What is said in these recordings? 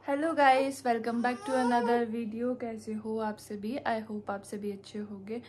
Hello guys, welcome back to another video. कैसे हो आप सभी? आई होप आप सभी अच्छे होंगे।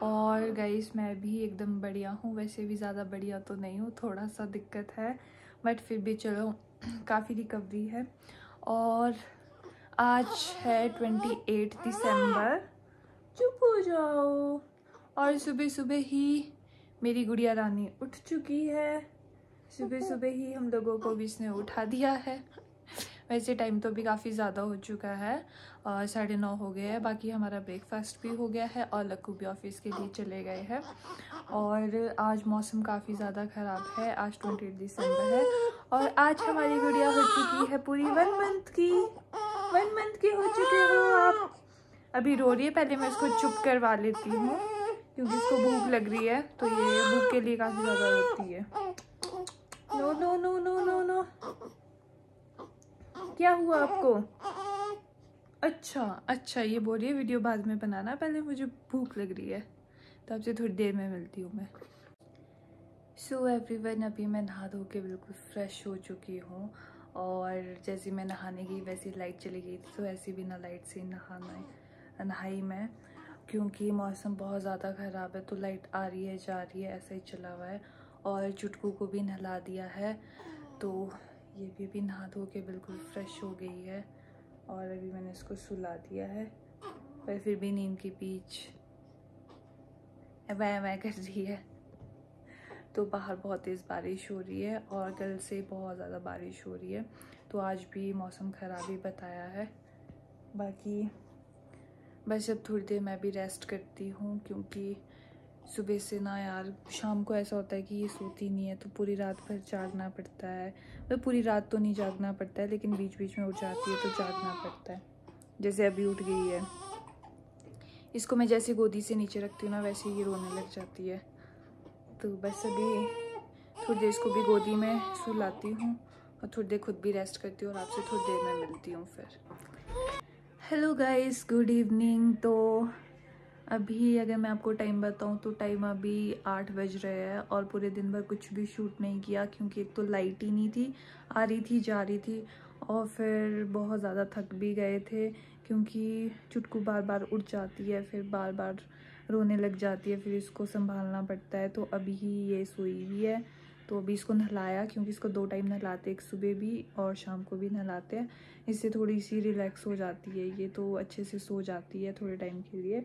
और गाइस मैं भी एकदम बढ़िया हूँ। वैसे भी ज़्यादा बढ़िया तो नहीं हूँ, थोड़ा सा दिक्कत है, बट फिर भी चलो काफ़ी रिकवरी है। और आज है 28 दिसंबर। चुप हो जाओ। और सुबह सुबह ही मेरी गुड़िया रानी उठ चुकी है। सुबह सुबह ही हम लोगों को भी इसने उठा दिया है। वैसे टाइम तो भी काफ़ी ज़्यादा हो चुका है, 9:30 हो गए हैं। बाकी हमारा ब्रेकफास्ट भी हो गया है और लक्कू भी ऑफिस के लिए चले गए हैं। और आज मौसम काफ़ी ज़्यादा ख़राब है। आज 28 दिसंबर है और आज हमारी गुड़िया हो चुकी है पूरी 1 मंथ की। 1 मंथ की हो चुके हो आप। अभी रो रही है, पहले मैं इसको चुप करवा लेती हूँ क्योंकि इसको भूख लग रही है, तो ये भूख के लिए काफ़ी ज़्यादा रोती है। No no no no no no, क्या हुआ आपको? अच्छा ये बोल रही है वीडियो बाद में बनाना, पहले मुझे भूख लग रही है, तो आपसे थोड़ी देर में मिलती हूँ मैं। सो एवरीवन, अभी मैं नहा धो के बिल्कुल फ्रेश हो चुकी हूँ। और जैसे मैं नहाने गई वैसे लाइट चली गई थी, तो ऐसे बिना लाइट से नहाई मैं, क्योंकि मौसम बहुत ज़्यादा ख़राब है। तो लाइट आ रही है जा रही है, ऐसा ही चला हुआ है। और चुटकू को भी नहला दिया है, तो ये भी नहा धो के बिल्कुल फ्रेश हो गई है। और अभी मैंने इसको सुला दिया है, पर फिर भी नींद के बीच वै कर रही है। तो बाहर बहुत तेज़ बारिश हो रही है और कल से बहुत ज़्यादा बारिश हो रही है, तो आज भी मौसम ख़राब ही बताया है। बाकी बस अब थोड़ी देर मैं भी रेस्ट करती हूँ, क्योंकि सुबह से ना यार, शाम को ऐसा होता है कि ये सोती नहीं है, तो पूरी रात भर जागना पड़ता है। तो पूरी रात तो नहीं जागना पड़ता है, लेकिन बीच बीच में उठ जाती है तो जागना पड़ता है। जैसे अभी उठ गई है, इसको मैं जैसे गोदी से नीचे रखती हूँ ना, वैसे ये रोने लग जाती है। तो बस अभी थोड़ी देर इसको भी गोदी में सुलाती हूँ और थोड़ी देर खुद भी रेस्ट करती हूँ और आपसे थोड़ी देर में मिलती हूँ फिर। Hello guys, good evening. तो अभी अगर मैं आपको टाइम बताऊं तो टाइम अभी 8 बज रहे हैं और पूरे दिन भर कुछ भी शूट नहीं किया, क्योंकि एक तो लाइट ही नहीं थी, आ रही थी जा रही थी। और फिर बहुत ज़्यादा थक भी गए थे, क्योंकि चुटकू बार बार उठ जाती है, फिर बार बार रोने लग जाती है, फिर इसको संभालना पड़ता है। तो अभी ही ये सोई हुई है, तो अभी इसको नहलाया, क्योंकि इसको 2 टाइम नहलाते, एक सुबह भी और शाम को भी नहलाते हैं। इससे थोड़ी सी रिलैक्स हो जाती है ये, तो अच्छे से सो जाती है थोड़े टाइम के लिए।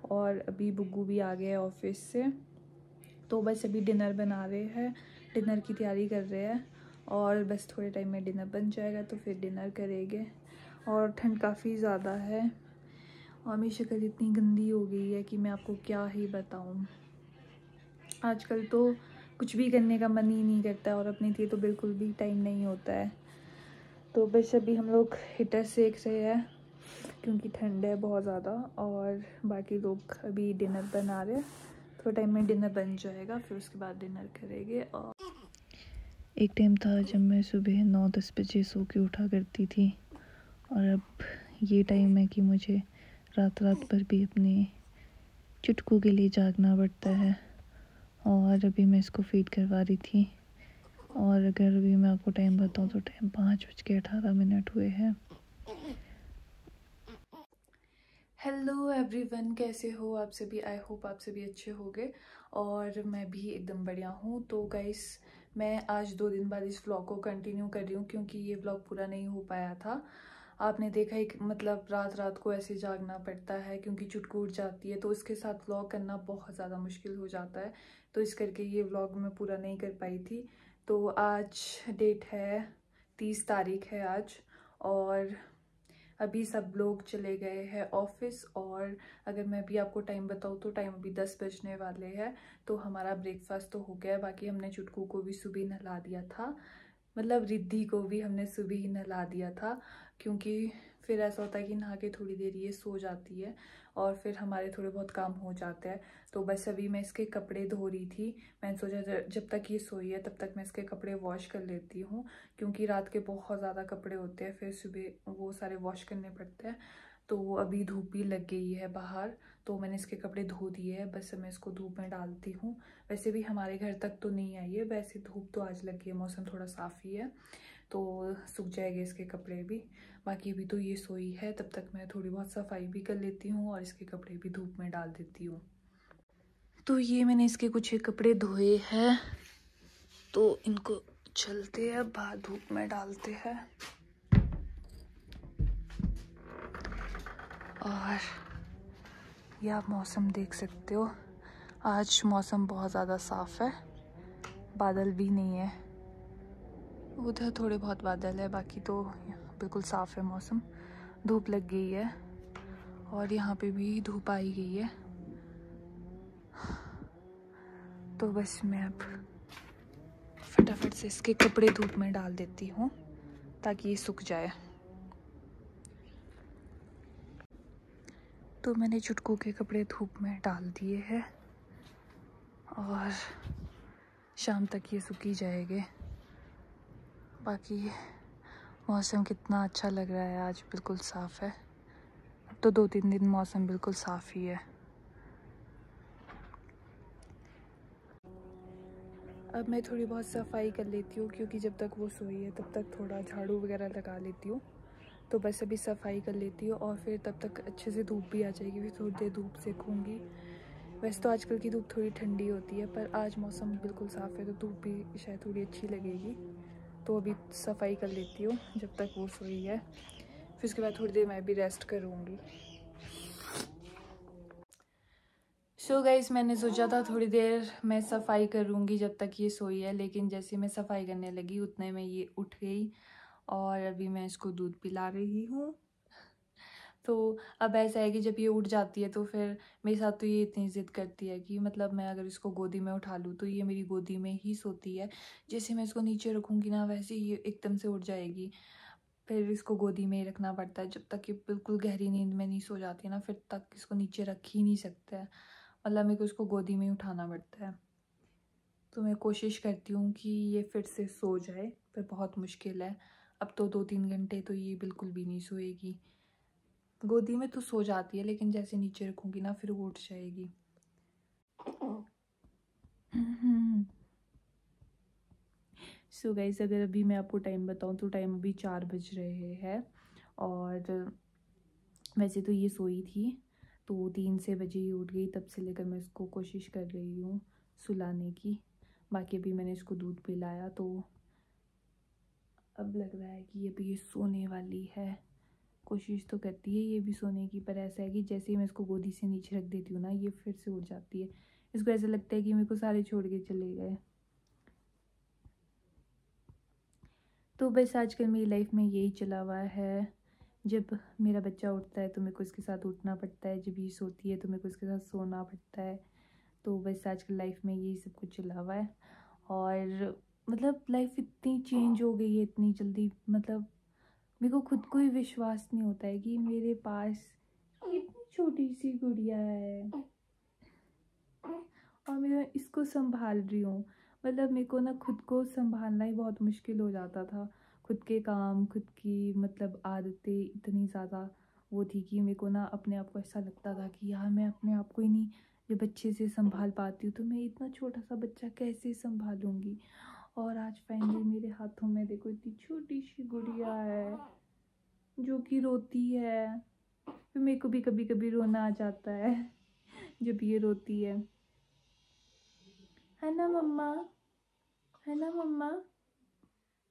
और अभी बुग्गू भी आ गया है ऑफिस से, तो बस अभी डिनर बना रहे हैं, डिनर की तैयारी कर रहे हैं। और बस थोड़े टाइम में डिनर बन जाएगा तो फिर डिनर करेंगे। और ठंड काफ़ी ज़्यादा है और मेरी शक्ल इतनी गंदी हो गई है कि मैं आपको क्या ही बताऊँ। आजकल तो कुछ भी करने का मन ही नहीं करता है और अपने लिए तो बिल्कुल भी टाइम नहीं होता है। तो बस अभी हम लोग हीटर सेक रहे हैं, क्योंकि ठंड है बहुत ज़्यादा। और बाकी लोग अभी डिनर बना रहे हैं, थोड़ा टाइम में डिनर बन जाएगा, फिर उसके बाद डिनर करेंगे। और एक टाइम था जब मैं सुबह 9-10 बजे सो के उठा करती थी, और अब ये टाइम है कि मुझे रात भर भी अपने चुटकू के लिए जागना पड़ता है। और अभी मैं इसको फीड करवा रही थी, और अगर अभी मैं आपको टाइम बताऊँ तो टाइम 5:18 हुए हैं। हेलो एवरीवन, कैसे हो आप सभी? आई होप आप सभी अच्छे होंगे और मैं भी एकदम बढ़िया हूँ। तो गाइस, मैं आज 2 दिन बाद इस व्लॉग को कंटिन्यू कर रही हूँ, क्योंकि ये व्लॉग पूरा नहीं हो पाया था। आपने देखा ही, मतलब रात को ऐसे जागना पड़ता है, क्योंकि चुटकू उठ जाती है, तो उसके साथ व्लॉग करना बहुत ज़्यादा मुश्किल हो जाता है। तो इस करके ये व्लॉग मैं पूरा नहीं कर पाई थी। तो आज डेट है 30 तारीख है आज, और अभी सब लोग चले गए हैं ऑफिस। और अगर मैं भी आपको टाइम बताऊँ तो टाइम अभी 10 बजने वाले हैं। तो हमारा ब्रेकफास्ट तो हो गया है, बाकी हमने चुटकू को भी सुबह नहला दिया था, मतलब रिद्धि को भी हमने सुबह ही नहला दिया था, क्योंकि फिर ऐसा होता है कि नहा के थोड़ी देर ये सो जाती है और फिर हमारे थोड़े बहुत काम हो जाते हैं। तो बस अभी मैं इसके कपड़े धो रही थी। मैंने सोचा जब तक ये सोई है तब तक मैं इसके कपड़े वॉश कर लेती हूँ, क्योंकि रात के बहुत ज़्यादा कपड़े होते हैं, फिर सुबह वो सारे वॉश करने पड़ते हैं। तो अभी धूप भी लग गई है बाहर, तो मैंने इसके कपड़े धो दिए हैं, बस मैं इसको धूप में डालती हूँ। वैसे भी हमारे घर तक तो नहीं आई है, वैसे धूप तो आज लगी है, मौसम थोड़ा साफ़ ही है। तो सूख जाएंगे इसके कपड़े भी। बाकी अभी तो ये सोई है, तब तक मैं थोड़ी बहुत सफाई भी कर लेती हूँ और इसके कपड़े भी धूप में डाल देती हूँ। तो ये मैंने इसके कुछ एक कपड़े धोए हैं, तो इनको चलते हैं बाहर धूप में डालते हैं। और ये आप मौसम देख सकते हो, आज मौसम बहुत ज़्यादा साफ़ है, बादल भी नहीं है। उधर थोड़े बहुत बादल है, बाकी तो बिल्कुल साफ़ है मौसम। धूप लग गई है और यहाँ पे भी धूप आई गई है। तो बस मैं अब फटाफट से इसके कपड़े धूप में डाल देती हूँ ताकि ये सूख जाए। तो मैंने चुटकू के कपड़े धूप में डाल दिए हैं और शाम तक ये सूख ही जाएंगे। बाकी मौसम कितना अच्छा लग रहा है, आज बिल्कुल साफ़ है। अब तो 2-3 दिन मौसम बिल्कुल साफ़ ही है। अब मैं थोड़ी बहुत सफाई कर लेती हूँ, क्योंकि जब तक वो सोई है तब तक थोड़ा झाड़ू वगैरह लगा लेती हूँ। तो बस अभी सफाई कर लेती हूँ और फिर तब तक अच्छे से धूप भी आ जाएगी, फिर थोड़ी देर धूप सेकूँगी। वैसे तो आजकल की धूप थोड़ी ठंडी होती है, पर आज मौसम बिल्कुल साफ़ है तो धूप भी शायद थोड़ी अच्छी लगेगी। तो अभी सफाई कर लेती हूँ जब तक वो सोई है, फिर उसके बाद थोड़ी देर मैं भी रेस्ट करूँगी। सो गाइस, मैंने सोचा था थोड़ी देर मैं सफाई करूँगी जब तक ये सोई है, लेकिन जैसे मैं सफाई करने लगी उतने में ये उठ गई और अभी मैं इसको दूध पिला रही हूँ। तो अब ऐसा है कि जब ये उठ जाती है तो फिर मेरे साथ तो ये इतनी ज़िद करती है कि मतलब मैं अगर इसको गोदी में उठा लूँ तो ये मेरी गोदी में ही सोती है। जैसे मैं इसको नीचे रखूँगी ना, वैसे ये एकदम से उठ जाएगी। फिर इसको गोदी में ही रखना पड़ता है, जब तक ये बिल्कुल गहरी नींद में नहीं सो जाती ना, फिर तक इसको नीचे रख ही नहीं सकते हैं। मतलब मेरे को इसको गोदी में ही उठाना पड़ता है। तो मैं कोशिश करती हूँ कि ये फिर से सो जाए, पर बहुत मुश्किल है। अब तो 2-3 घंटे तो ये बिल्कुल भी नहीं सोएगी। गोदी में तो सो जाती है, लेकिन जैसे नीचे रखूँगी ना फिर वो उठ जाएगी। सो गाइस, अगर अभी मैं आपको टाइम बताऊँ तो टाइम अभी 4 बज रहे हैं। और वैसे तो ये सोई थी तो 3 से बजे ही उठ गई, तब से लेकर मैं इसको कोशिश कर रही हूँ सुलाने की। बाकी अभी मैंने इसको दूध पिलाया तो अब लग रहा है कि अभी ये सोने वाली है। कोशिश तो करती है ये भी सोने की, पर ऐसा है कि जैसे ही मैं इसको गोदी से नीचे रख देती हूँ ना, ये फिर से उठ जाती है। इसको ऐसा लगता है कि मेरे को सारे छोड़ के चले गए। तो बस आजकल मेरी लाइफ में यही चला हुआ है। जब मेरा बच्चा उठता है तो मेरे को इसके साथ उठना पड़ता है, जब ये सोती है तो मेरे को इसके साथ सोना पड़ता है। तो बस आजकल लाइफ में यही सब कुछ चला हुआ है। और मतलब लाइफ इतनी चेंज हो गई है इतनी जल्दी, मतलब मेरे को खुद को ही विश्वास नहीं होता है कि मेरे पास इतनी छोटी सी गुड़िया है और मैं इसको संभाल रही हूँ। मतलब मेरे को ना खुद को संभालना ही बहुत मुश्किल हो जाता था। खुद के काम, खुद की मतलब आदतें इतनी ज़्यादा वो थी कि मेरे को ना अपने आप को ऐसा लगता था कि यार मैं अपने आप को ही नहीं जब बच्चे से संभाल पाती हूँ तो मैं इतना छोटा सा बच्चा कैसे संभालूंगी। और आज फाइनली मेरे हाथों में देखो इतनी छोटी सी गुड़िया है जो कि रोती है। फिर मेरे को भी कभी कभी रोना आ जाता है जब ये रोती है ना मम्मा, है ना मम्मा।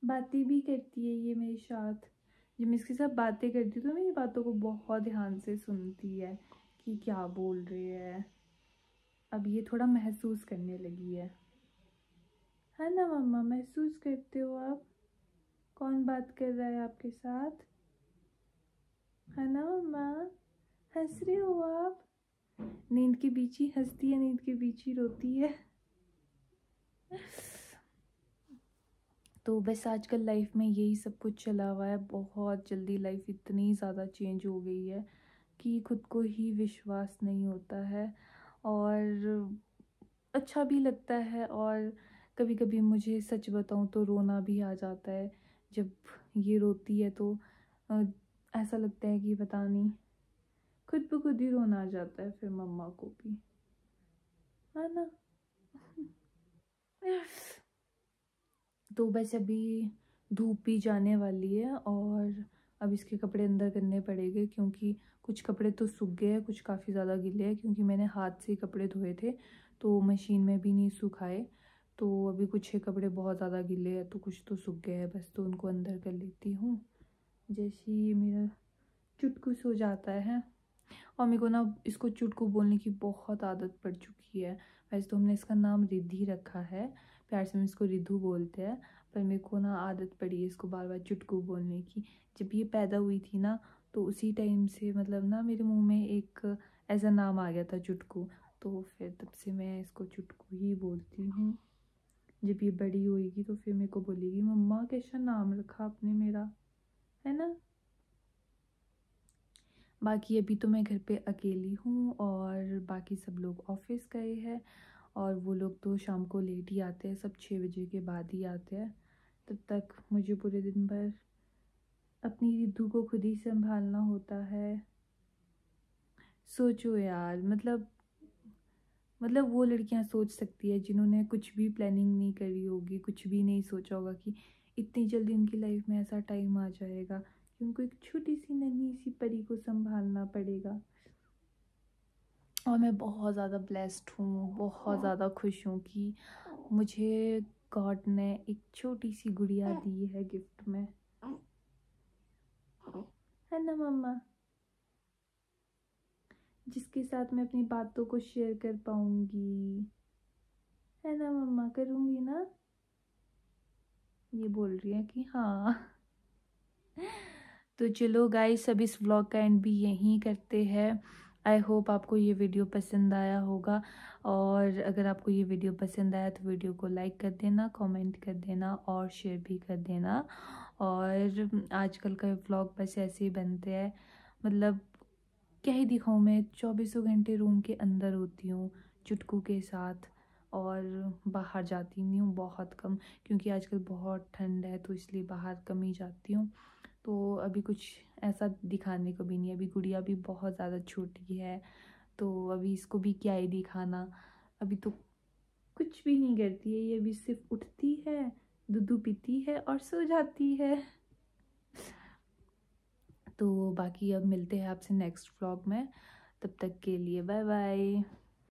बातें भी करती है ये मेरे साथ। जब मैं इसके साथ बातें करती हूँ तो मेरी बातों को बहुत ध्यान से सुनती है कि क्या बोल रही है। अब ये थोड़ा महसूस करने लगी है ना मम्मा। महसूस करते हो आप कौन बात कर रहा है आपके साथ, है ना मम्मा। हंस रहे हो आप। नींद के बीच ही हंसती है, नींद के बीच ही रोती है। तो बस आजकल लाइफ में यही सब कुछ चला हुआ है। बहुत जल्दी लाइफ इतनी ज़्यादा चेंज हो गई है कि खुद को ही विश्वास नहीं होता है। और अच्छा भी लगता है, और कभी कभी मुझे सच बताऊं तो रोना भी आ जाता है जब ये रोती है। तो अ, ऐसा लगता है कि पता नहीं, खुद पे खुद ही रोना आ जाता है फिर मम्मा को भी, है ना। तो बस अभी धूप भी जाने वाली है और अब इसके कपड़े अंदर करने पड़ेंगे, क्योंकि कुछ कपड़े तो सूख गए हैं, कुछ काफ़ी ज़्यादा गीले हैं, क्योंकि मैंने हाथ से कपड़े धोए थे तो मशीन में भी नहीं सुखाए। तो अभी कुछ कपड़े बहुत ज़्यादा गीले हैं, तो कुछ तो सूख गए हैं बस, तो उनको अंदर कर लेती हूँ जैसे ही मेरा चुटकू सो जाता है। और मेरे को ना इसको चुटकू बोलने की बहुत आदत पड़ चुकी है। वैसे तो हमने इसका नाम रिद्धि रखा है, प्यार से हम इसको रिद्धू बोलते हैं, पर मेरे को ना आदत पड़ी है इसको बार बार चुटकू बोलने की। जब ये पैदा हुई थी ना, तो उसी टाइम से मतलब ना मेरे मुंह में एक ऐसा नाम आ गया था चुटकू, तो फिर तब से मैं इसको चुटकू ही बोलती हूँ। जब ये बड़ी होएगी तो फिर मेरे को बोलेगी मम्मा कैसा नाम रखा आपने मेरा, है ना। बाकी अभी तो मैं घर पे अकेली हूँ और बाकी सब लोग ऑफिस गए हैं, और वो लोग तो शाम को लेट ही आते हैं, सब 6 बजे के बाद ही आते हैं। तब तक मुझे पूरे दिन भर अपनी रिद्धू को खुद ही संभालना होता है। सोचो यार, मतलब वो लड़कियां सोच सकती है जिन्होंने कुछ भी प्लानिंग नहीं करी होगी, कुछ भी नहीं सोचा होगा कि इतनी जल्दी उनकी लाइफ में ऐसा टाइम आ जाएगा कि उनको एक छोटी सी नन्ही सी परी को संभालना पड़ेगा। और मैं बहुत ज़्यादा ब्लेस्ड हूँ, बहुत ज़्यादा खुश हूँ कि मुझे गॉड ने एक छोटी सी गुड़िया दी है गिफ्ट में, है ना मम्मा, जिसके साथ मैं अपनी बातों को शेयर कर पाऊंगी, है ना मम्मा, करूंगी ना। ये बोल रही है कि हाँ। तो चलो गाइस, अब इस व्लॉग का एंड भी यहीं करते हैं। आई होप आपको ये वीडियो पसंद आया होगा, और अगर आपको ये वीडियो पसंद आया तो वीडियो को लाइक कर देना, कमेंट कर देना और शेयर भी कर देना। और आजकल का व्लॉग बस ऐसे ही बनते हैं, मतलब क्या ही दिखाऊँ, मैं 24 घंटे रूम के अंदर होती हूँ चुटकू के साथ, और बाहर जाती नहीं हूँ, बहुत कम, क्योंकि आजकल बहुत ठंड है तो इसलिए बाहर कम ही जाती हूँ। तो अभी कुछ ऐसा दिखाने को भी नहीं है, अभी गुड़िया भी बहुत ज़्यादा छोटी है, तो अभी इसको भी क्या ही दिखाना। अभी तो कुछ भी नहीं करती है ये, अभी सिर्फ उठती है, दूध पीती है और सो जाती है। तो बाकी अब मिलते हैं आपसे नेक्स्ट व्लॉग में, तब तक के लिए बाय बाय।